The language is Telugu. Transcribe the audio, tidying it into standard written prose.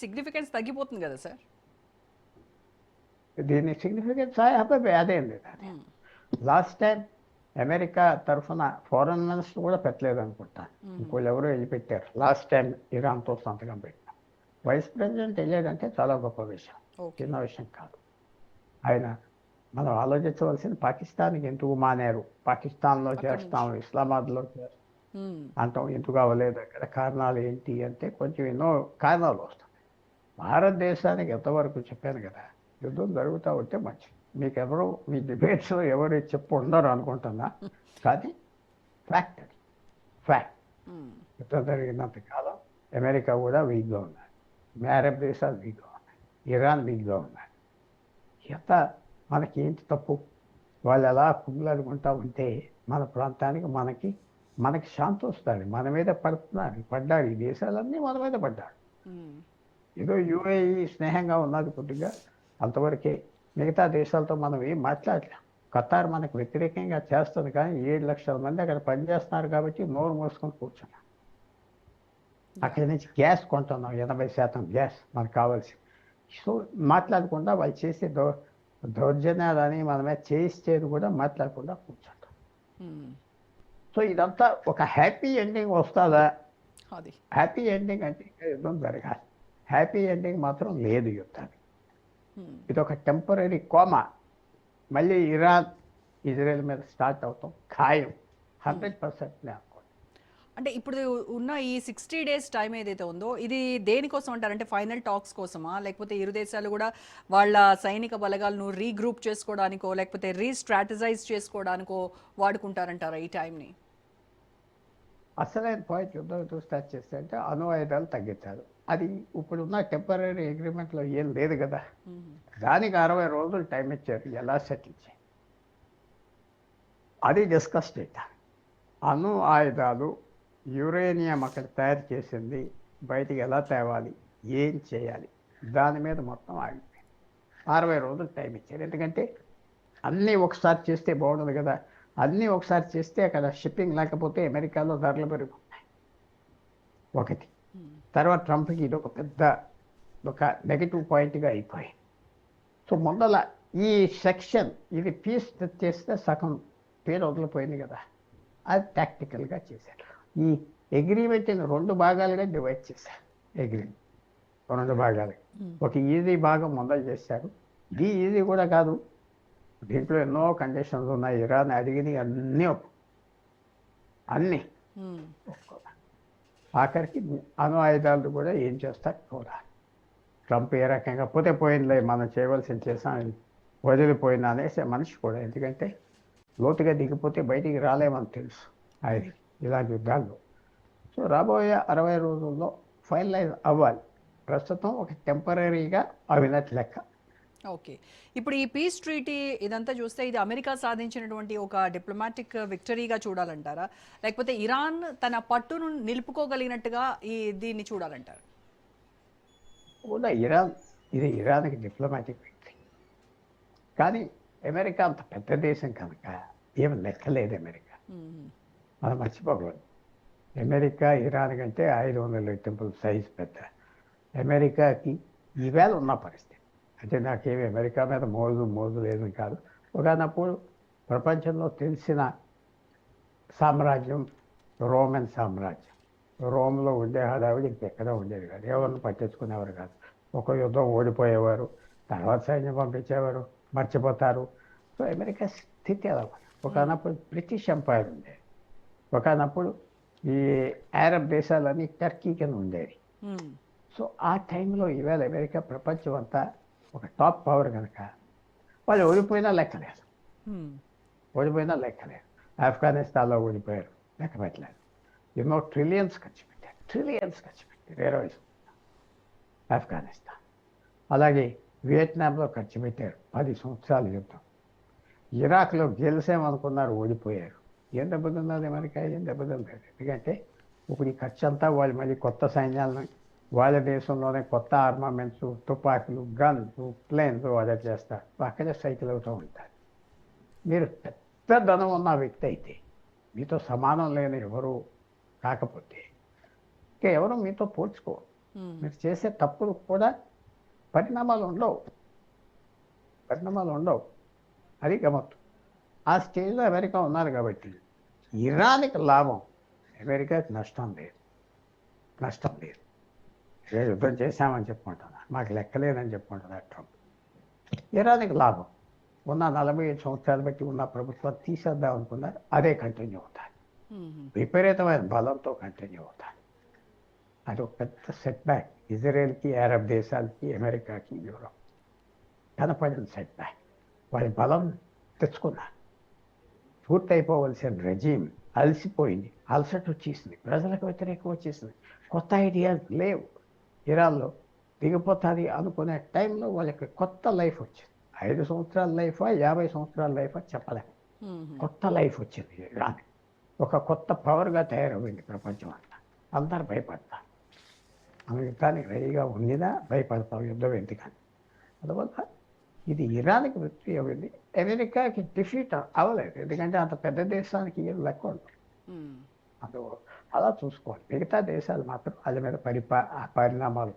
సిగ్నిఫికెన్స్ తగ్గిపోతుంది కదా సార్. దీని సిగ్నిఫికెన్స్ అదేం లేదు. అది లాస్ట్ టైం అమెరికా తరఫున ఫారెన్ మినిస్టర్ కూడా పెట్టలేదు అనుకుంటా, ఇంకోళ్ళు ఎవరో వెళ్ళి పెట్టారు లాస్ట్ టైం ఇరాన్తో సంతకం పెట్టిన. వైస్ ప్రెసిడెంట్ వెళ్ళాడంటే చాలా గొప్ప విషయం, చిన్న విషయం కాదు. ఆయన మనం ఆలోచించవలసింది పాకిస్తాన్కి ఎందుకు మానేరు, పాకిస్తాన్లో చేస్తాం, ఇస్లామాబాద్లో చేస్తాం అంటాం, ఎందుకు అవ్వలేదు, అక్కడ కారణాలు ఏంటి అంటే కొంచెం ఎన్నో కారణాలు వస్తాయి. భారతదేశానికి ఎంతవరకు చెప్పాను కదా, యుద్ధం జరుగుతూ ఉంటే మంచిది. మీకు ఎవరు మీ డిబేట్స్లో ఎవరు చెప్పు ఉండరు అనుకుంటున్నా, కానీ ఫ్యాక్ట్, అది ఫ్యాక్ట్. యుద్ధం జరిగినంత కాలం అమెరికా కూడా వీక్గా ఉన్నాయి, అరబ్ దేశాలు వీక్గా ఉన్నాయి, ఇరాన్ వీక్గా ఉన్నాయి. ఎంత మనకేంటి తప్పు, వాళ్ళు ఎలా కుమ్ములాడుకుంటా ఉంటే మన ప్రాంతానికి మనకి శాంతి వస్తుంది. మన మీద పడ్డారు ఈ దేశాలన్నీ మన మీద పడ్డారు. ఏదో యూఏఈ స్నేహంగా ఉన్నది కొద్దిగా, అంతవరకే. మిగతా దేశాలతో మనం ఏం మాట్లాడలేం. ఖతార్ మనకు వ్యతిరేకంగా చేస్తుంది, కానీ 7 లక్షల మంది అక్కడ పనిచేస్తున్నారు కాబట్టి నోరు మూసుకొని కూర్చున్నాం. అక్కడి నుంచి గ్యాస్ కొంటున్నాం, 80% గ్యాస్ మనకు కావాల్సి. సో మాట్లాడకుండా వాళ్ళు చేసే దౌర్జన్యాలని మన మీద చేయించేది కూడా మాట్లాడకుండా కూర్చుంటాం. సో ఇదంతా ఒక హ్యాపీ ఎండింగ్ వస్తుందా? హ్యాపీ ఎండింగ్ అంటే యుద్ధం జరగాలి, హ్యాపీ ఎండింగ్ మాత్రం లేదు యుద్ధానికి. ఇది ఒక టెంపరీ కోమా. మళ్ళీ ఇరాన్ ఇజ్రాయెల్ మీద స్టార్ట్ అవుతాం ఖాయం, 100% అనుకోండి. అంటే ఇప్పుడు ఉన్న ఈ 60 days టైం ఏదైతే ఉందో ఇది దేనికోసం అంటారంటే ఫైనల్ టాక్స్ కోసమా, లేకపోతే ఇరు దేశాలు కూడా వాళ్ళ సైనిక బలగాలను రీగ్రూప్ చేసుకోవడానికో లేకపోతే రీస్ట్రాటజైజ్ చేసుకోవడానికో వాడుకుంటారంటారా ఈ టైంని? అసలైన పాయింట్ యుద్ధం స్టార్ట్ చేస్తే అంటే అణు ఆయుధాలు తగ్గించారు. అది ఇప్పుడున్న టెంపరీ అగ్రిమెంట్లో ఏం లేదు కదా, దానికి 60 రోజులు టైం ఇచ్చారు ఎలా సెటిల్ చేయాలి అది డిస్కస్ చేయాలి. అణు ఆయుధాలు యురేనియం అక్కడ తయారు చేసింది బయటికి ఎలా తేవాలి, ఏం చేయాలి, దాని మీద మొత్తం ఆగిపోయింది. 60 రోజులు టైం ఇచ్చారు. ఎందుకంటే అన్నీ ఒకసారి చేస్తే బాగుండదు కదా, అన్నీ ఒకసారి చేస్తే అక్కడ షిప్పింగ్ లేకపోతే అమెరికాలో ధరలు పెరుగుతాయి ఒకటి. తర్వాత ట్రంప్కి ఇది ఒక నెగిటివ్ పాయింట్గా అయిపోయింది. సో ముందల ఈ సెక్షన్ ఇది పీస్ చేస్తే సగం పేరు వదిలిపోయింది కదా, అది టాక్టికల్గా చేశారు. ఈ అగ్రిమెంట్ని 2 భాగాలుగా డివైడ్ చేశారు. అగ్రిమెంట్ 2 భాగాలుగా, ఒక ఈజీ భాగం మొదలు చేశారు. ఇది ఈజీ కూడా కాదు, దీంట్లో ఎన్నో కండిషన్స్ ఉన్నాయి. ఇరాన్ అడిగినవి అన్నీ ఆఖరికి అణు ఆయుధాలు కూడా ఏం చేస్తారు చూడాలి. ట్రంప్ ఏ రకంగా పోతే పోయిందిలే, మనం చేయవలసింది చేసాం, వదిలిపోయినా అనేసి మనిషి కూడా. ఎందుకంటే లోతుగా దిగిపోతే బయటికి రాలేమని తెలుసు ఆయన ఇలాంటి యుద్ధాల్లో. సో రాబోయే 60 రోజుల్లో ఫైనలైజ్ అవ్వాలి. ప్రస్తుతం ఒక టెంపరీగా అవినట్ లెక్క. ఓకే, ఇప్పుడు ఈ పీస్ ట్రీటీ ఇదంతా చూస్తే ఇది అమెరికా సాధించినటువంటి ఒక డిప్లొమాటిక్ విక్టరీగా చూడాలంటారా, లేకపోతే ఇరాన్ తన పట్టును నిలుపుకోగలిగినట్టుగా దీన్ని చూడాలంటారు? కూడా ఇరాన్కి డిప్లొమాటిక్ విక్టరీ, కానీ అమెరికా అంత పెద్ద దేశం కనుక ఏమి లెక్కలేదు అమెరికా. మనం మర్చిపోకూడదు, అమెరికా ఇరాన్ కంటే 500 టెంపుల్ సైజ్ పెద్ద. అమెరికాకి ఈవేళ ఉన్న పరిస్థితి అంటే నాకేమి అమెరికా మీద మోజు లేదు కాదు. ఒకనప్పుడు ప్రపంచంలో తెలిసిన సామ్రాజ్యం రోమన్ సామ్రాజ్యం. రోమ్లో ఉండే హడావిడి ఇంకెక్కడ ఉండేది కాదు, ఎవరిని పట్టించుకునేవారు కాదు. ఒక యుద్ధం ఓడిపోయేవారు, తర్వాత సైన్యం పంపించేవారు, మర్చిపోతారు. సో అమెరికా స్థితి అలా. ఒకనప్పుడు బ్రిటిష్ ఎంపైర్ ఉండేది, ఒకనప్పుడు ఈ అరబ్ దేశాలన్నీ టర్కీ కింద ఉండేది. సో ఆ టైంలో ఈవేళ అమెరికా ప్రపంచం అంతా ఒక టాప్ పవర్ కనుక వాళ్ళు ఓడిపోయినా లెక్కలేదు. ఆఫ్ఘనిస్తాన్లో ఓడిపోయారు, లెక్క పెట్టలేదు. ఎన్నో ట్రిలియన్స్ ఖర్చు పెట్టారు 20 ఆఫ్ఘనిస్తాన్. అలాగే వియట్నాంలో ఖర్చు పెట్టారు 10 సంవత్సరాలు యుద్ధం. ఇరాక్లో గెలిసామనుకున్నారు, ఓడిపోయారు. ఏం దెబ్బతిన్నది అమెరికా, ఏం దెబ్బతిన్నది. ఎందుకంటే ఇప్పుడు ఈ ఖర్చు అంతా వాళ్ళు మళ్ళీ కొత్త సైన్యాలను వాళ్ళ దేశంలోనే కొత్త ఆర్మమెంట్స్, తుపాకులు, గన్స్, ప్లేన్స్ ఆర్డర్ చేస్తారు, అక్కడే సైకిల్ అవుతూ ఉంటారు. మీరు పెద్ద ధనం ఉన్న వ్యక్తి అయితే, మీతో సమానం లేని ఎవరు కాకపోతే ఇంకా ఎవరు మీతో పోల్చుకోరు. మీరు చేసే తప్పులు కూడా పరిణామాలు ఉండవు. అది గమ్మత్తు. ఆ స్టేజ్లో అమెరికా ఉన్నారు కాబట్టి ఇరాన్కి లాభం, అమెరికాకి నష్టం లేదు. యుద్ధం చేశామని చెప్పుకుంటున్నా, మాకు లెక్కలేదని చెప్పుకుంటున్నారు ట్రంప్. ఇరాన్కి లాభం. ఉన్న 45 సంవత్సరాలు బట్టి ఉన్న ప్రభుత్వం తీసేద్దాం అనుకున్నారు, అదే కంటిన్యూ అవుతారు. విపరీతమైన బలంతో కంటిన్యూ అవుతారు. అది ఒక పెద్ద సెట్ బ్యాక్ ఇజ్రాయెల్కి, అరబ్ దేశాలకి, అమెరికాకి, యూరోప్ కనపడిన సెట్ బ్యాక్. వాళ్ళ బలం తెచ్చుకున్నారు. పూర్తయిపోవలసిన రెజీమ్ అలసిపోయింది, అలసట వచ్చేసింది, ప్రజలకు వ్యతిరేకం వచ్చేసింది, కొత్త ఐడియాలు లేవు. ఇరాన్లో దిగిపోతుంది అనుకునే టైంలో వాళ్ళకి కొత్త లైఫ్ వచ్చింది. 5 సంవత్సరాల లైఫా 50 సంవత్సరాల లైఫా చెప్పలేము. కొత్త లైఫ్ వచ్చింది ఇరాన్. ఒక కొత్త పవర్గా తయారైంది ప్రపంచం అంతా. అందరు భయపడతారు. అమెరికానికి రెడీగా ఉండినా భయపడతాం, యుద్ధం ఎందుకని. అందువల్ల ఇది ఇరాన్కి వృత్తి అయింది, అమెరికాకి డిఫీట్ అవ్వలేదు. ఎందుకంటే అంత పెద్ద దేశానికి ఏం లెక్క ఉండదు. అలా చూసుకోవాలి. మిగతా దేశాలు మాత్రం వాళ్ళ మీద పరిణామాలు